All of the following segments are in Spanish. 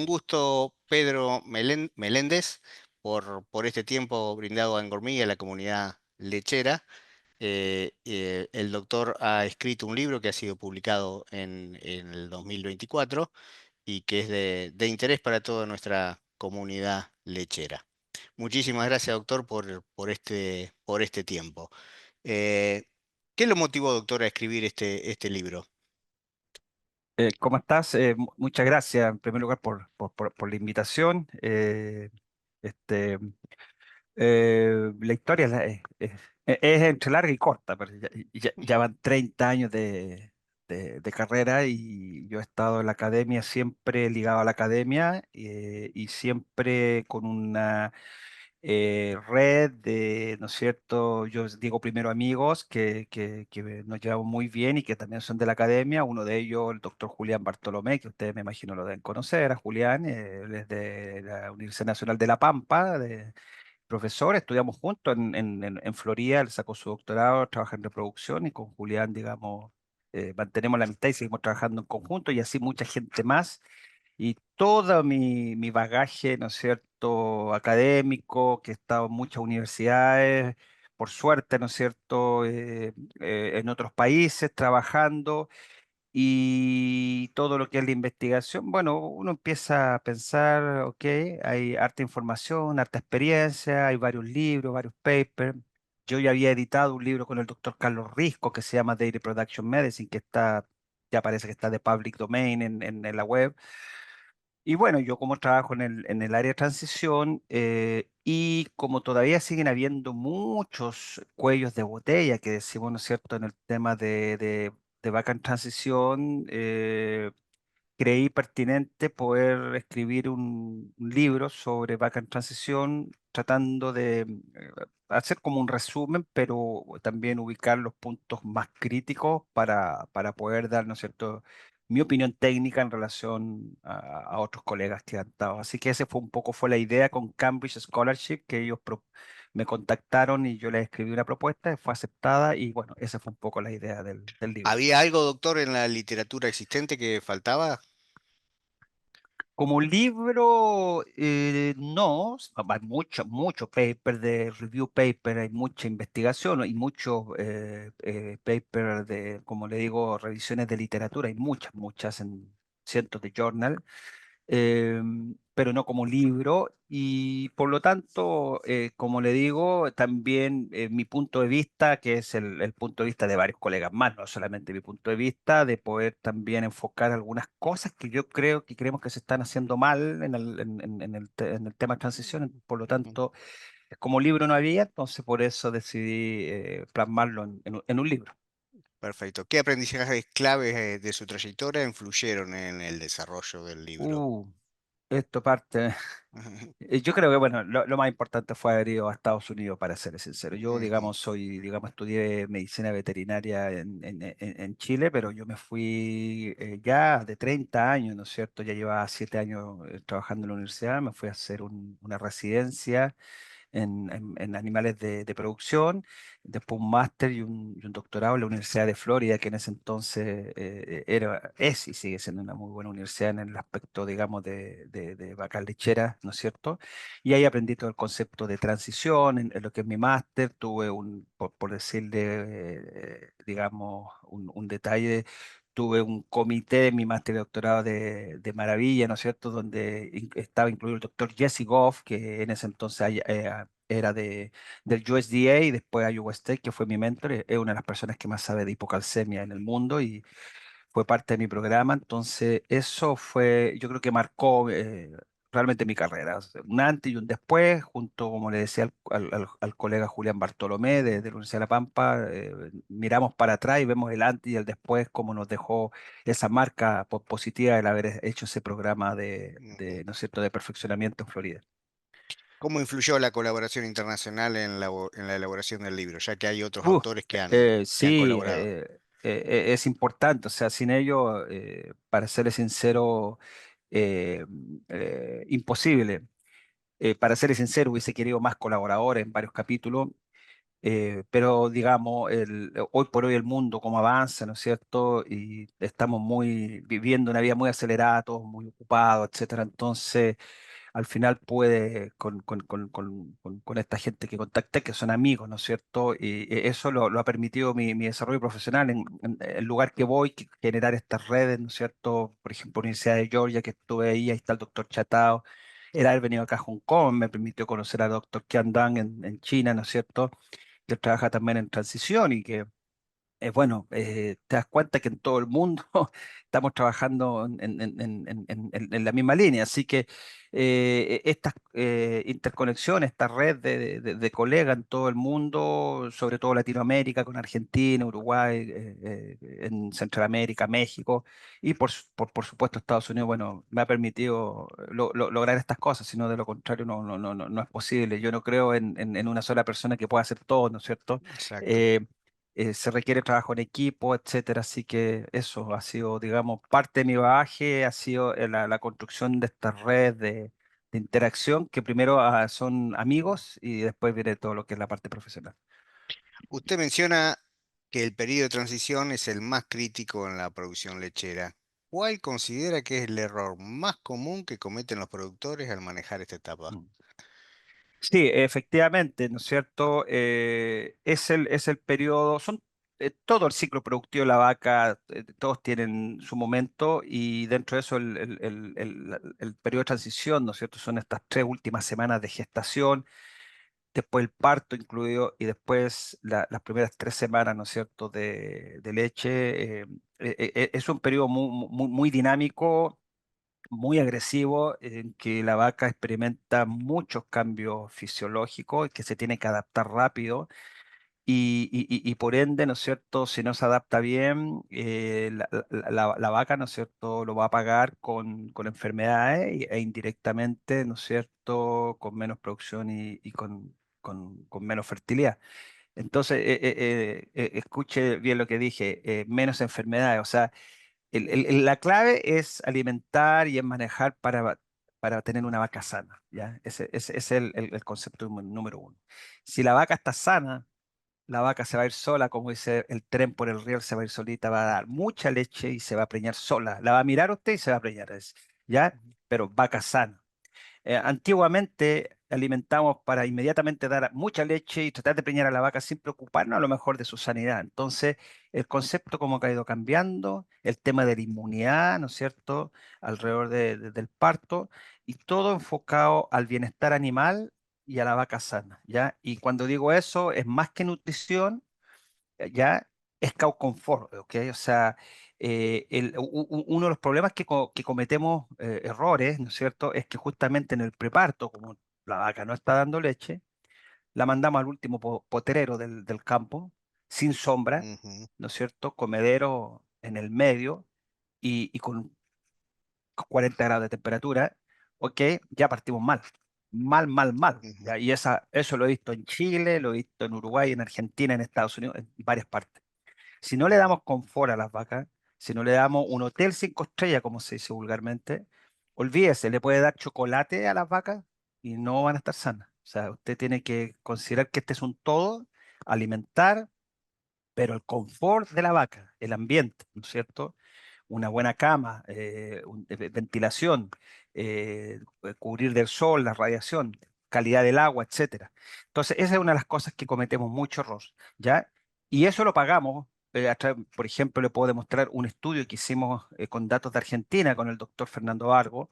un gusto, Pedro Meléndez, por este tiempo brindado a Engormí y a la comunidad lechera. El doctor ha escrito un libro que ha sido publicado en el 2024 y que es de interés para toda nuestra comunidad lechera. Muchísimas gracias, doctor, por este tiempo. Eh, ¿Qué lo motivó, doctor, a escribir este libro? ¿Cómo estás? Muchas gracias en primer lugar por la invitación. Este, la historia es entre larga y corta, pero ya van 30 años de carrera y yo he estado en la academia, siempre ligado a la academia y siempre con una red de, ¿no es cierto? Yo digo primero amigos que nos llevamos muy bien y que también son de la academia. Uno de ellos, el doctor Julián Bartolomé, que ustedes me imagino lo deben conocer, a Julián, él es de la Universidad Nacional de La Pampa, profesor, estudiamos juntos en Florida, él sacó su doctorado, trabaja en reproducción y con Julián, digamos, mantenemos la amistad y seguimos trabajando en conjunto y así mucha gente más. Y todo mi bagaje, ¿no es cierto?, académico, que he estado en muchas universidades, por suerte, ¿no es cierto?, en otros países trabajando y todo lo que es la investigación, bueno, uno empieza a pensar, ok, hay harta información, harta experiencia, hay varios libros, varios papers. Yo ya había editado un libro con el doctor Carlos Risco que se llama Daily Production Medicine, que está, ya parece que está de public domain en la web. Y bueno, yo como trabajo en el área de transición y como todavía siguen habiendo muchos cuellos de botella que decimos, ¿no es cierto?, en el tema de vaca en transición, creí pertinente poder escribir un libro sobre vaca en transición, tratando de hacer como un resumen, pero también ubicar los puntos más críticos para poder dar, ¿no es cierto?, mi opinión técnica en relación a otros colegas que han estado. Así que ese fue un poco fue la idea con Cambridge Scholarship, que ellos me contactaron y yo les escribí una propuesta, fue aceptada y bueno, esa fue un poco la idea del libro. ¿Había algo, doctor, en la literatura existente que faltaba? Como libro, no, hay mucho paper de review paper, hay mucha investigación y muchos paper de, como le digo, revisiones de literatura, hay muchas en cientos de journal, eh, pero no como libro. Y por lo tanto, como le digo, también mi punto de vista, que es el punto de vista de varios colegas más, no solamente mi punto de vista, de poder también enfocar algunas cosas que yo creo que creemos que se están haciendo mal en el tema de transición. Por lo Ujú. tanto, como libro no había, entonces por eso decidí plasmarlo en un libro. Perfecto. ¿Qué aprendizajes claves de su trayectoria influyeron en el desarrollo del libro? Uh, Esto parte. Yo creo que, bueno, lo más importante fue haber ido a Estados Unidos, para ser sincero. Yo, Ujú. digamos, estudié medicina veterinaria en Chile, pero yo me fui ya de 30 años, ¿no es cierto? Ya llevaba 7 años trabajando en la universidad, me fui a hacer una residencia en animales de producción, después un máster y un doctorado en la Universidad de Florida, que en ese entonces es y sigue siendo una muy buena universidad en el aspecto, digamos, de vacas lecheras, ¿no es cierto? Y ahí aprendí todo el concepto de transición, en lo que es mi máster, tuve por decirle, digamos, un detalle. Tuve un comité en mi máster de doctorado de maravilla, ¿no es cierto?, donde estaba incluido el doctor Jesse Goff, que en ese entonces era del USDA y después Iowa State, que fue mi mentor. Es una de las personas que más sabe de hipocalcemia en el mundo y fue parte de mi programa. Entonces, eso fue, yo creo que marcó realmente mi carrera. O sea, un antes y un después, junto, como le decía al colega Julián Bartolomé de la Universidad de La Pampa, miramos para atrás y vemos el antes y el después, cómo nos dejó esa marca positiva el haber hecho ese programa Ujú. ¿no es cierto?, de perfeccionamiento en Florida. ¿Cómo influyó la colaboración internacional en la elaboración del libro, ya que hay otros Uh, autores que han sí, colaborado? es importante, o sea, sin ello, para serles sincero, eh, imposible. Para serles sincero, hubiese querido más colaboradores en varios capítulos, Pero digamos, hoy por hoy el mundo como avanza, ¿no es cierto? Y estamos viviendo una vida muy acelerada, todos muy ocupados, etcétera. Entonces, al final puede, con esta gente que contacté, que son amigos, ¿no es cierto? Y eso lo ha permitido mi desarrollo profesional en el lugar que voy, generar estas redes, ¿no es cierto? Por ejemplo, Universidad de Georgia, que estuve ahí está el doctor Chatao. El haber venido acá a Hong Kong me permitió conocer al doctor Qian Dan en China, ¿no es cierto? Que él trabaja también en transición y que bueno, te das cuenta que en todo el mundo estamos trabajando en la misma línea, así que estas interconexiones, esta red de colegas en todo el mundo, sobre todo Latinoamérica, con Argentina, Uruguay, en Centroamérica, México y por supuesto Estados Unidos, bueno, me ha permitido lograr estas cosas, sino de lo contrario no es posible. Yo no creo en una sola persona que pueda hacer todo, ¿no es cierto? Exacto. Eh, Se requiere trabajo en equipo, etcétera. Así que eso ha sido, digamos, parte de mi bagaje, ha sido la construcción de esta red de interacción, que primero son amigos y después viene todo lo que es la parte profesional. Usted menciona que el periodo de transición es el más crítico en la producción lechera. ¿Cuál considera que es el error más común que cometen los productores al manejar esta etapa? Mm. Sí, efectivamente, ¿no es cierto? Es el periodo, todo el ciclo productivo de la vaca, todos tienen su momento y dentro de eso el periodo de transición, ¿no es cierto? Son estas 3 últimas semanas de gestación, después el parto incluido y después las primeras 3 semanas, ¿no es cierto?, de leche. Es un periodo muy dinámico, muy agresivo, en que la vaca experimenta muchos cambios fisiológicos y que se tiene que adaptar rápido. Y por ende, ¿no es cierto? Si no se adapta bien, la vaca, ¿no es cierto?, lo va a pagar con enfermedades e indirectamente, ¿no es cierto?, con menos producción y con menos fertilidad. Entonces, escuche bien lo que dije, menos enfermedades. O sea, la clave es alimentar y es manejar para tener una vaca sana, ¿ya? Ese es el concepto número uno. Si la vaca está sana, la vaca se va a ir sola, como dice el tren por el río, se va a ir solita, va a dar mucha leche y se va a preñar sola. La va a mirar usted y se va a preñar, ¿ya? Pero vaca sana. Antiguamente alimentamos para inmediatamente dar mucha leche y tratar de preñar a la vaca sin preocuparnos a lo mejor de su sanidad. Entonces, el concepto como que ha ido cambiando, el tema de la inmunidad, ¿no es cierto?, alrededor del parto, y todo enfocado al bienestar animal y a la vaca sana, ¿ya? Y cuando digo eso, es más que nutrición, ya es confort, ¿ok? O sea, uno de los problemas que cometemos, errores, ¿no es cierto?, es que justamente en el preparto, como la vaca no está dando leche, la mandamos al último potrero del campo, sin sombra, Ujú, ¿no es cierto?, comedero en el medio y con 40 grados de temperatura, ¿ok? Ya partimos mal. Mal. ujú, ¿Ya? Y eso lo he visto en Chile, lo he visto en Uruguay, en Argentina, en Estados Unidos, en varias partes. Si no le ujú, damos confort a las vacas, si no le damos un hotel 5 estrellas, como se dice vulgarmente, olvídese, le puede dar chocolate a las vacas y no van a estar sanas. O sea, usted tiene que considerar que este es un todo, alimentar, pero el confort de la vaca, el ambiente, ¿no es cierto? Una buena cama, ventilación, cubrir del sol, la radiación, calidad del agua, etcétera. Entonces, esa es una de las cosas que cometemos mucho error, ¿ya? Y eso lo pagamos. Por ejemplo, le puedo demostrar un estudio que hicimos, con datos de Argentina con el doctor Fernando Vargo,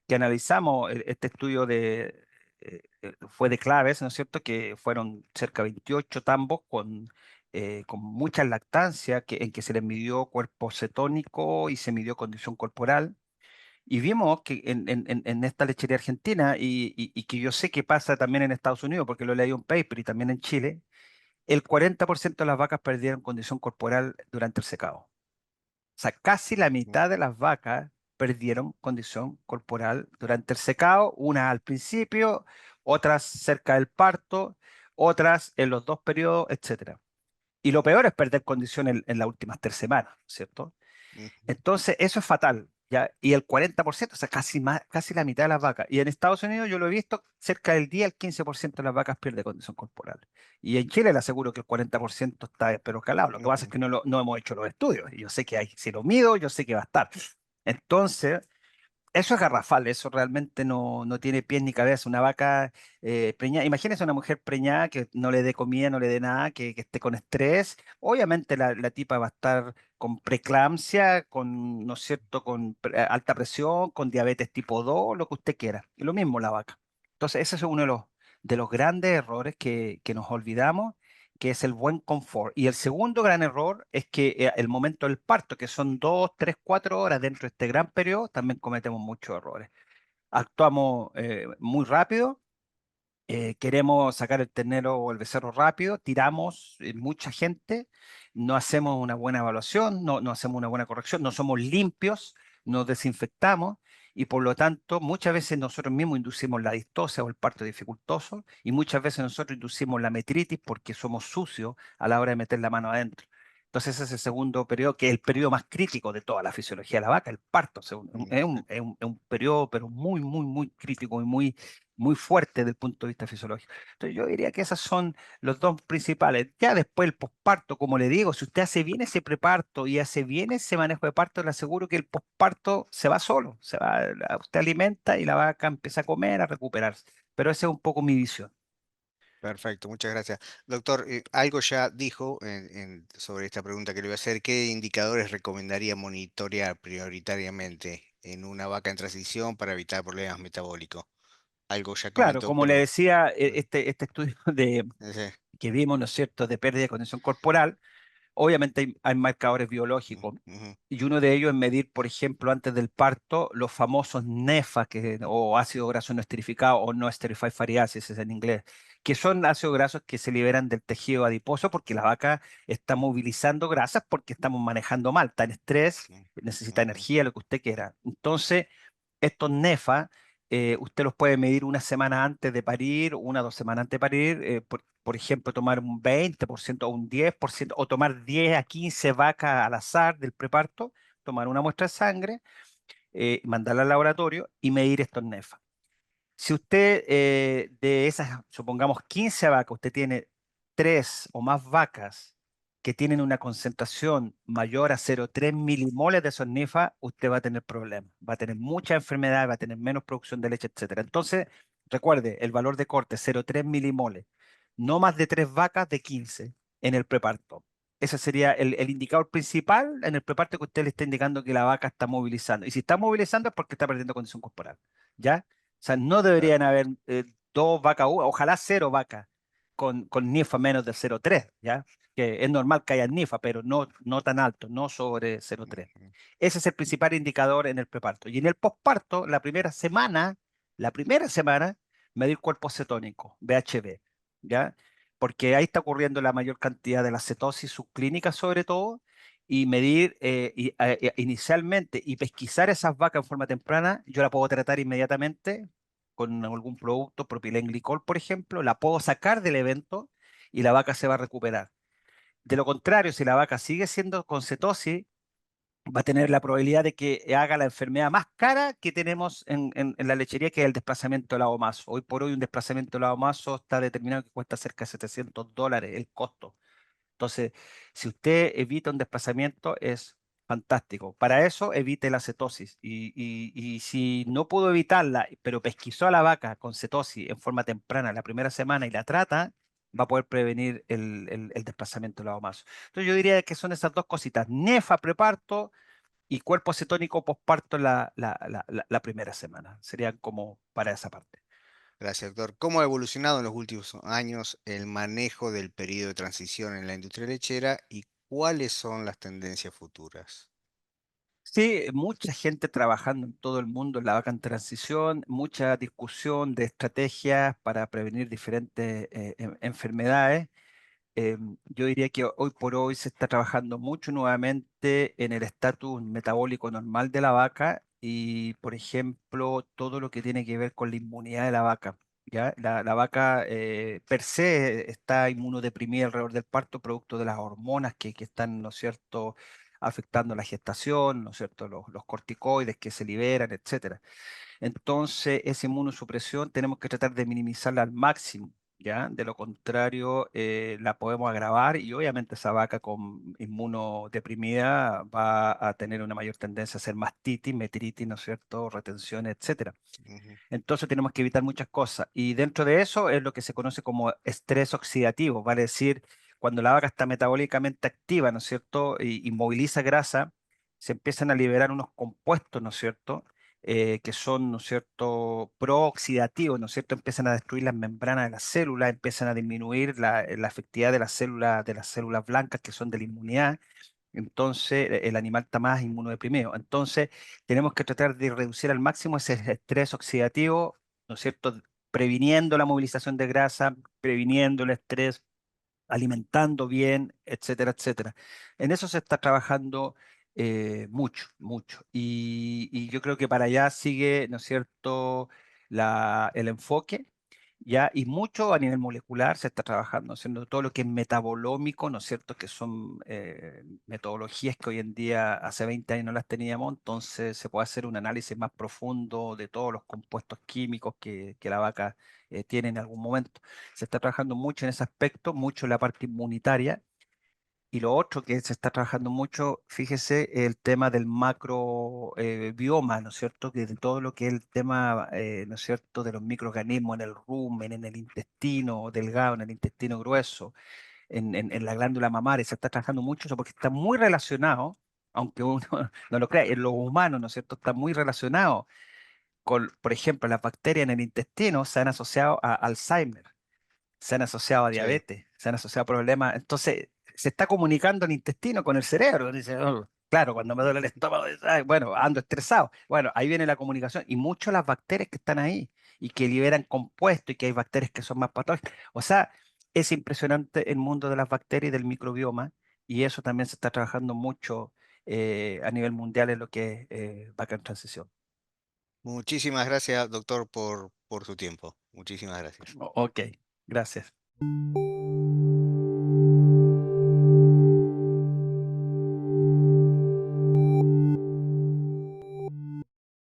que analizamos este estudio fue de claves, ¿no es cierto?, que fueron cerca de 28 tambos con mucha lactancia, en que se les midió cuerpo cetónico y se midió condición corporal. Y vimos que en esta lechería argentina, y que yo sé que pasa también en Estados Unidos, porque lo leí en un paper y también en Chile, el 40% de las vacas perdieron condición corporal durante el secado. O sea, casi la ujú, mitad de las vacas perdieron condición corporal durante el secado, unas al principio, otras cerca del parto, otras en los dos periodos, etcétera. Y lo peor es perder condición en las últimas 3 semanas, ¿cierto? ujú. Entonces, eso es fatal. ¿ya? Y el 40%, o sea, casi, más, casi la mitad de las vacas. Y en Estados Unidos yo lo he visto, cerca del 10 al 15% de las vacas pierde condición corporal. Y en Chile le aseguro que el 40% está, pero calado. Lo que pasa es Ujú. que no hemos hecho los estudios. Y yo sé que hay, si lo mido, yo sé que va a estar. Entonces, eso es garrafal, eso realmente no tiene pies ni cabeza. Una vaca preñada, imagínese una mujer preñada que no le dé comida, no le dé nada, que esté con estrés. Obviamente la tipa va a estar con preeclampsia, con, ¿no es cierto?, con alta presión, con diabetes tipo 2, lo que usted quiera. Y lo mismo la vaca. Entonces, ese es uno de los grandes errores que nos olvidamos, que es el buen confort. Y el segundo gran error es que el momento del parto, que son 2, 3, 4 horas dentro de este gran periodo, también cometemos muchos errores. Actuamos muy rápido, queremos sacar el ternero o el becerro rápido, tiramos mucha gente, no hacemos una buena evaluación, no hacemos una buena corrección, no somos limpios, nos desinfectamos y por lo tanto muchas veces nosotros mismos inducimos la distosia o el parto dificultoso y muchas veces nosotros inducimos la metritis porque somos sucios a la hora de meter la mano adentro. Entonces ese es el segundo periodo, que es el periodo más crítico de toda la fisiología de la vaca, el parto. O sea, Mm. es un periodo, pero muy, muy, muy crítico y muy fuerte desde el punto de vista fisiológico. Entonces yo diría que esos son los dos principales. Ya después el posparto, como le digo, si usted hace bien ese preparto y hace bien ese manejo de parto, le aseguro que el posparto se va solo, usted alimenta y la vaca empieza a comer, a recuperarse. Pero esa es un poco mi visión. Perfecto, muchas gracias. Doctor, algo ya dijo sobre esta pregunta que le voy a hacer. ¿Qué indicadores recomendaría monitorear prioritariamente en una vaca en transición para evitar problemas metabólicos? Algo ya Claro, comentó, como le pero... decía, mm, este estudio de, ese, que vimos, ¿no es cierto?, de pérdida de condición corporal. Obviamente hay marcadores mm, biológicos ujú, y uno de ellos es medir, por ejemplo, antes del parto, los famosos NEFA, o ácido graso no esterificado o no esterified fatty acids es en inglés, que son ácidos grasos que se liberan del tejido adiposo porque la vaca está movilizando grasas porque estamos manejando mal, está en estrés, mm, necesita ujú, energía, lo que usted quiera. Entonces, estos NEFA, usted los puede medir una semana antes de parir, 1 o 2 semanas antes de parir, por ejemplo, tomar un 20% o un 10%, o tomar 10 a 15 vacas al azar del preparto, tomar una muestra de sangre, mandarla al laboratorio y medir estos NEFA. Si usted de esas, supongamos 15 vacas, usted tiene 3 o más vacas que tienen una concentración mayor a 0,3 milimoles de esos NIFA, usted va a tener problemas, va a tener mucha enfermedad, va a tener menos producción de leche, etcétera. Entonces, recuerde, el valor de corte 0,3 milimoles, no más de 3 vacas de 15 en el preparto. Ese sería el indicador principal en el preparto que usted le está indicando que la vaca está movilizando. Y si está movilizando es porque está perdiendo condición corporal. ¿Ya? O sea, no deberían perfecto. haber 2 vacas, ojalá 0 vacas con NIFA menos de 0,3, ¿ya? Que es normal que haya NIFA, pero no tan alto, no sobre 0,3. Ujú. Ese es el principal indicador en el preparto. Y en el posparto, la primera semana, medir cuerpo cetónico, BHB, ¿ya? Porque ahí está ocurriendo la mayor cantidad de la cetosis subclínica sobre todo, y medir inicialmente y pesquisar esas vacas en forma temprana, yo la puedo tratar inmediatamente con algún producto, propilenglicol, por ejemplo, la puedo sacar del evento y la vaca se va a recuperar. De lo contrario, si la vaca sigue siendo con cetosis, va a tener la probabilidad de que haga la enfermedad más cara que tenemos en la lechería, que es el desplazamiento del mazo. Hoy por hoy un desplazamiento del mazo está determinado que cuesta cerca de $700 el costo. Entonces, si usted evita un desplazamiento, es fantástico. Para eso, evite la cetosis. Y si no pudo evitarla, pero pesquisó a la vaca con cetosis en forma temprana la primera semana y la trata, va a poder prevenir el desplazamiento del mazo. Entonces, yo diría que son esas dos cositas: nefa preparto y cuerpo cetónico posparto la primera semana. Serían como para esa parte. Gracias, doctor. ¿Cómo ha evolucionado en los últimos años el manejo del periodo de transición en la industria lechera y cuáles son las tendencias futuras? Sí, mucha gente trabajando en todo el mundo en la vaca en transición, mucha discusión de estrategias para prevenir diferentes enfermedades. Yo diría que hoy por hoy se está trabajando mucho nuevamente en el estatus metabólico normal de la vaca y, por ejemplo, todo lo que tiene que ver con la inmunidad de la vaca. ¿Ya? La vaca per se está inmunodeprimida alrededor del parto, producto de las hormonas que están, ¿no es cierto?, afectando la gestación, ¿no es cierto? Los corticoides que se liberan, etcétera. Entonces, esa inmunosupresión tenemos que tratar de minimizarla al máximo, ¿ya? De lo contrario, la podemos agravar y obviamente esa vaca con inmunodeprimida va a tener una mayor tendencia a hacer mastitis, metiritis, ¿no es cierto? Retenciones, etcétera. Ujú, Entonces tenemos que evitar muchas cosas. Y dentro de eso es lo que se conoce como estrés oxidativo, vale decir, cuando la vaca está metabólicamente activa, ¿no es cierto? Y moviliza grasa, se empiezan a liberar unos compuestos, ¿no es cierto? Que son, ¿no es cierto?, prooxidativos, ¿no es cierto? Empiezan a destruir las membranas de las células, empiezan a disminuir la efectividad de las células blancas que son de la inmunidad. Entonces, el animal está más inmunodeprimido. Entonces, tenemos que tratar de reducir al máximo ese estrés oxidativo, ¿no es cierto? Previniendo la movilización de grasa, previniendo el estrés, alimentando bien, etcétera, etcétera. En eso se está trabajando mucho, mucho. Y yo creo que para allá sigue, ¿no es cierto?, el enfoque. Ya, y mucho a nivel molecular se está trabajando, haciendo todo lo que es metabolómico, ¿no es cierto? Que son metodologías que hoy en día, hace 20 años no las teníamos, entonces se puede hacer un análisis más profundo de todos los compuestos químicos que la vaca tiene en algún momento. Se está trabajando mucho en ese aspecto, mucho en la parte inmunitaria. Y lo otro que se está trabajando mucho, fíjese, el tema del macro bioma, ¿no es cierto? Que de todo lo que es el tema, ¿no es cierto?, de los microorganismos en el rumen, en el intestino delgado, en el intestino grueso, en la glándula mamaria. Se está trabajando mucho eso porque está muy relacionado, aunque uno no lo crea, en los humanos, ¿no es cierto?, está muy relacionado con, por ejemplo, las bacterias en el intestino se han asociado a Alzheimer, se han asociado a sí. diabetes, se han asociado a problemas. Entonces, se está comunicando el intestino con el cerebro. Dice, "Oh, claro, cuando me duele el estómago, dice, ay, bueno, ando estresado. Bueno, ahí viene la comunicación y mucho las bacterias que están ahí y que liberan compuestos y que hay bacterias que son más patógenas. O sea, es impresionante el mundo de las bacterias y del microbioma y eso también se está trabajando mucho a nivel mundial en lo que es vaca en transición. Muchísimas gracias, doctor, por su tiempo. Muchísimas gracias. Ok, gracias.